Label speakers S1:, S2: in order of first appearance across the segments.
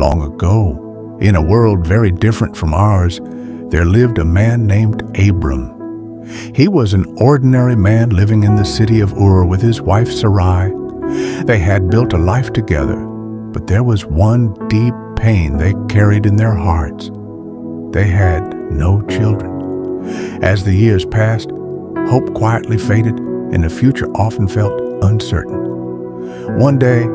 S1: Long ago, in a world very different from ours, there lived a man named Abram. He was an ordinary man living in the city of Ur with his wife Sarai. They had built a life together, but there was one deep pain they carried in their hearts. They had no children. As the years passed, hope quietly faded, and the future often felt uncertain. One day,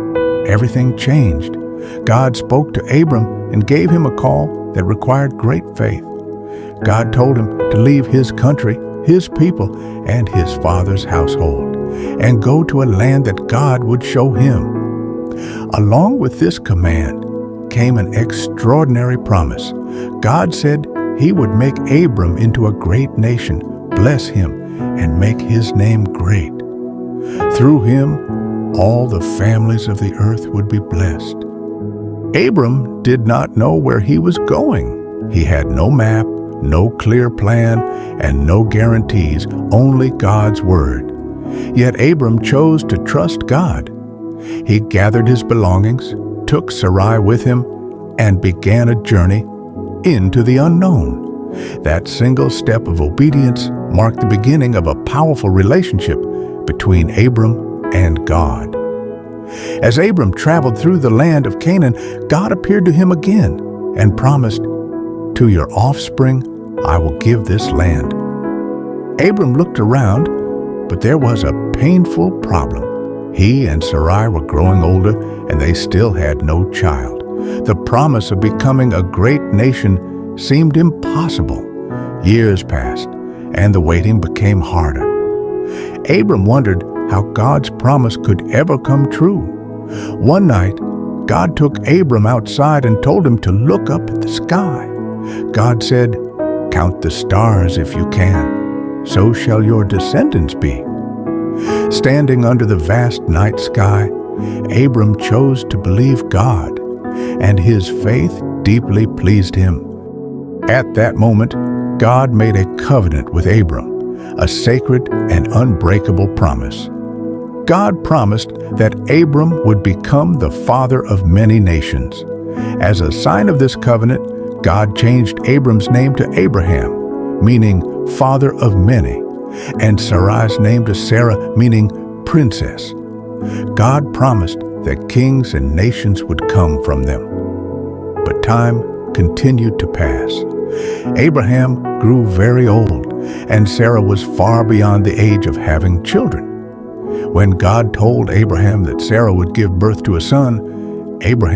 S1: everything changed. God spoke to Abram and gave him a call that required great faith. God told him to leave his country, his people, and his father's household, and go to a land that God would show him. Along with this command came an extraordinary promise. God said he would make Abram into a great nation, bless him, and make his name great. Through him, all the families of the earth would be blessed. Abram did not know where he was going. He had no map, no clear plan, and no guarantees, only God's word. Yet Abram chose to trust God. He gathered his belongings, took Sarai with him, and began a journey into the unknown. That single step of obedience marked the beginning of a powerful relationship between Abram and God. As Abram traveled through the land of Canaan, God appeared to him again and promised, "To your offspring I will give this land." Abram looked around, but there was a painful problem. He and Sarai were growing older, and they still had no child. The promise of becoming a great nation seemed impossible. Years passed, and the waiting became harder. Abram wondered how God's promise could ever come true. One night, God took Abram outside and told him to look up at the sky. God said, "Count the stars if you can. So shall your descendants be." Standing under the vast night sky, Abram chose to believe God, and his faith deeply pleased him. At that moment, God made a covenant with Abram, a sacred and unbreakable promise. God promised that Abram would become the father of many nations. As a sign of this covenant, God changed Abram's name to Abraham, meaning father of many, and Sarai's name to Sarah, meaning princess. God promised that kings and nations would come from them. But time continued to pass. Abraham grew very old, and Sarah was far beyond the age of having children. When God told Abraham that Sarah would give birth to a son, Abraham